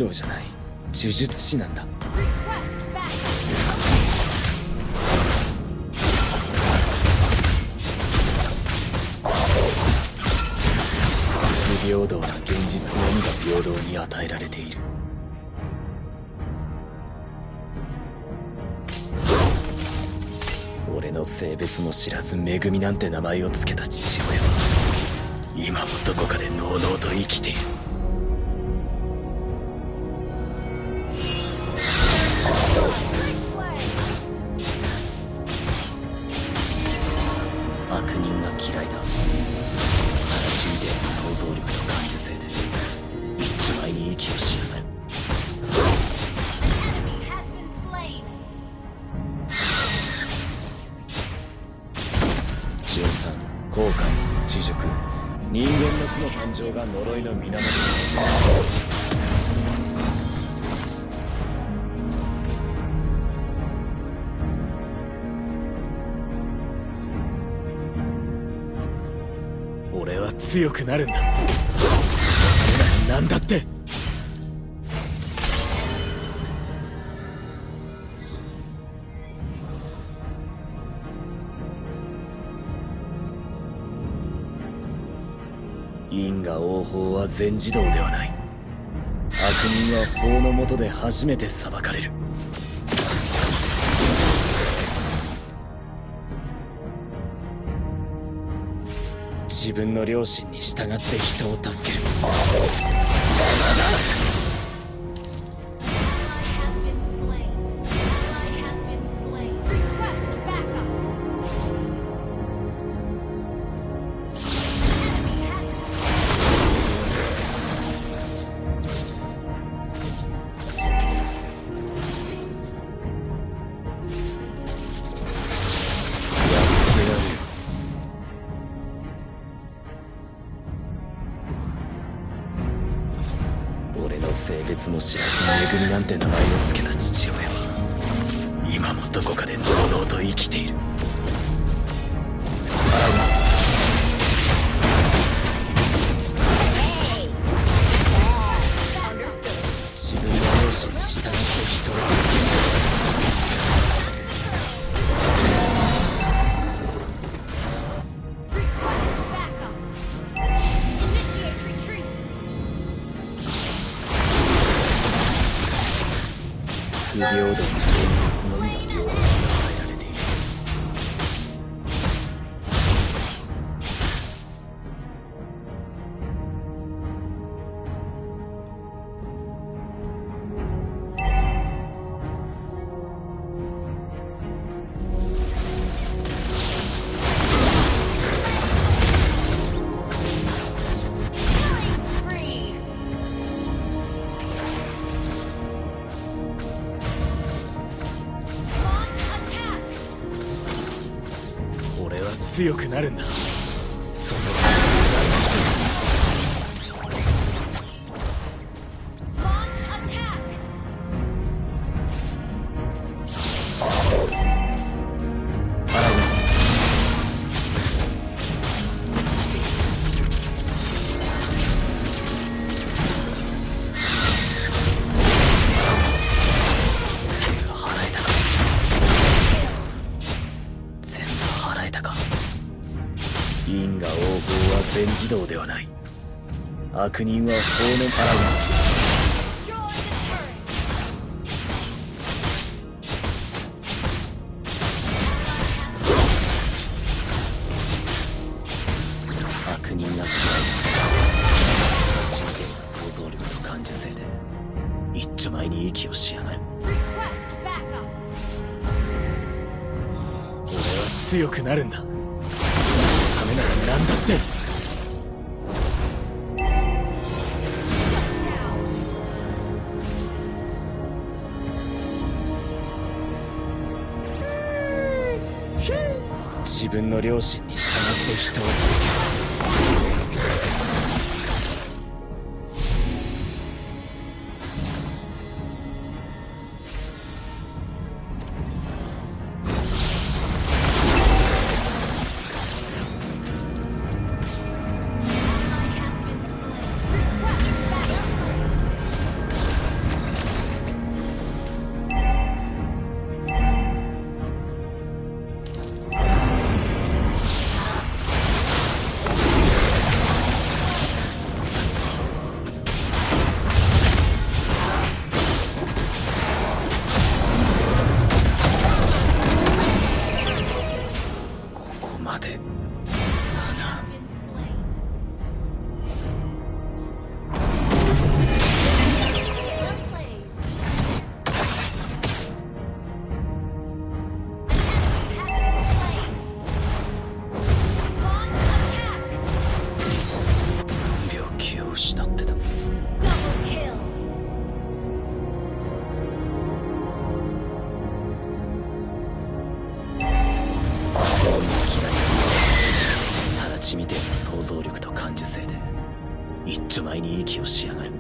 ローじゃない、呪術師なんだ。不平等な現実のみが平等に与えられている。俺の性別も知らずめぐみなんて名前を付けた父親は今もどこかでのうのうと生きている。悪人が嫌いだ。晒しみで想像力と感受性で一丁前に息をしやがる。13、後悔、知熟、人間の負の感情が呪いの源に。俺は強くなるんだ。なんだって。因果応報は全自動ではない。悪人は法の下で初めて裁かれる。自分の良心に従って人を助ける。邪魔だ。俺の性別も知らずめぐみなんて名前を付けた父親は今もどこかでのうのうと生きている。自分の良心に従って人を助ける。不平等な現実のみが平等に与えられている。俺は強くなるんだ。その因果応報は全自動ではない。悪人は法のパラゴン。悪人が嫌いだ。真剣な想像力と感受性で一丁前に息をしやがる。俺は強くなるんだ。ためなら何だって。自分の良心に従って人を助ける。一丁前に息をしやがる。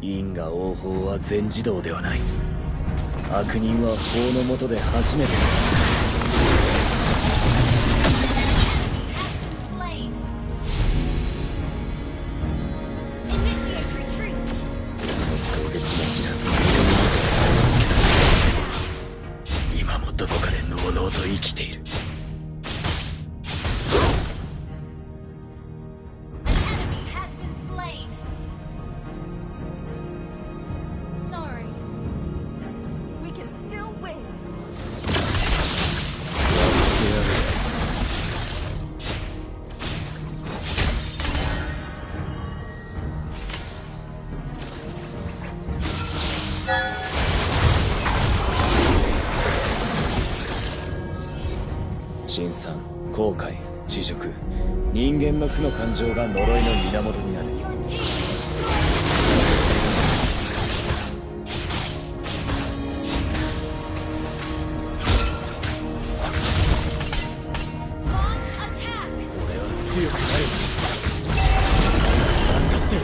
因果応報は全自動ではない。悪人は法の下で初めて今もどこかでのうのうと生きている。辛酸、後悔、恥辱、人間の負の感情が呪いの源になる。俺は強くなる。なんだって。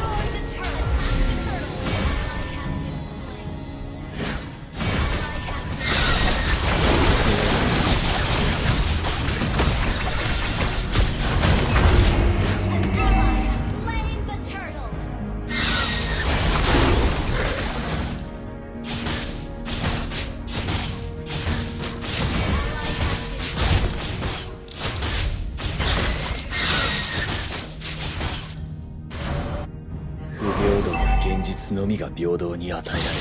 不平等な現実のみが平等に与えられている。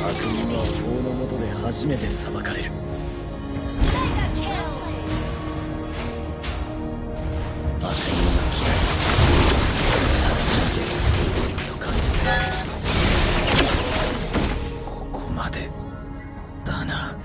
悪人は法の下で初めて裁かれる。悪人は嫌い。さらちで想像力と感じせる。ここまでだな。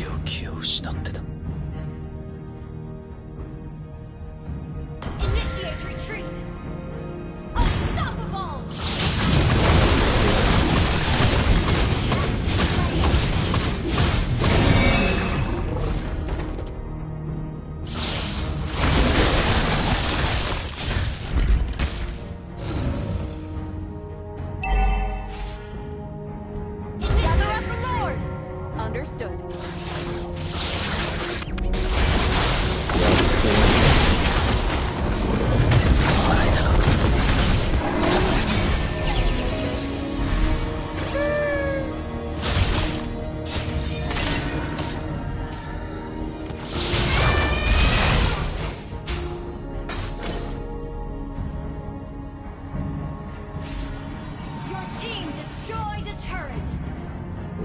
病気を失ってた。Understood. Your team destroyed a turret.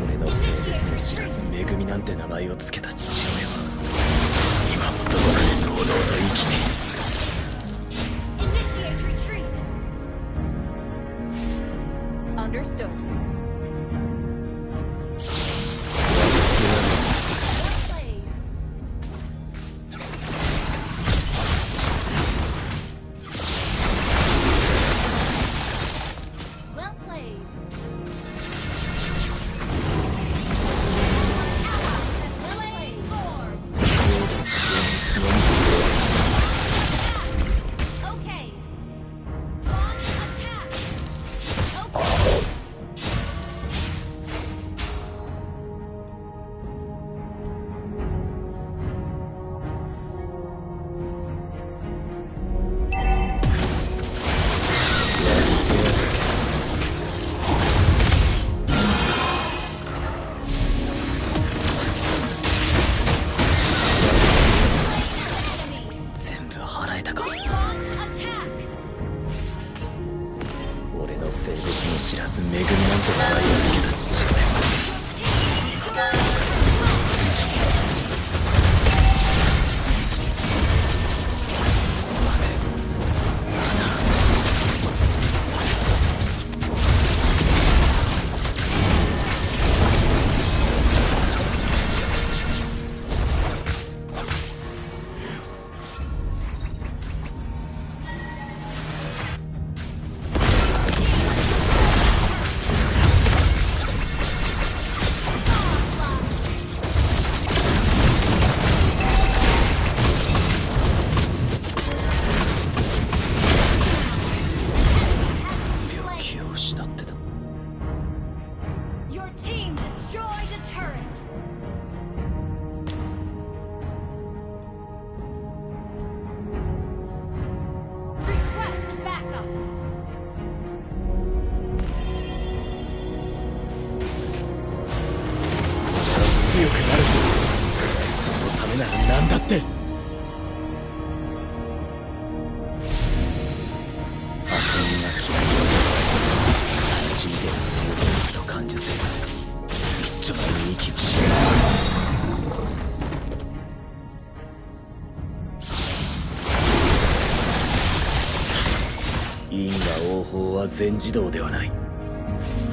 俺の性別も知らず恵みなんて名前を付けた父親は今もどこかでのうのうと生きている。 Initiate retreat. Understood. Well played. Well played. Ally has slain. えたか。 Launch attack. 俺の性別も知らず恵みなんて名前をつけた父親は 気を失ってた。 Your team destroyed a turret. Request backup. 強くなる。そのためなら何だって。悪人が嫌いだ。地位での想像力と感受性が一丁前に息をし因果応報は全自動ではない。悪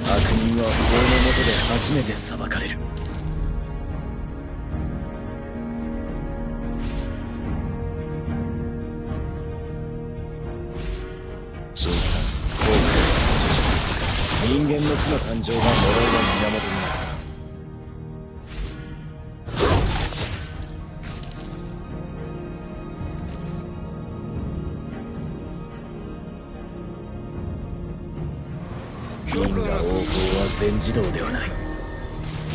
人は法の下で初めて裁かれる。新さん、多くの人間の負の感情が呪いの源になる。因果応報は全自動ではない。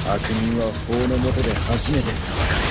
悪人は法の下で初めて裁かれる。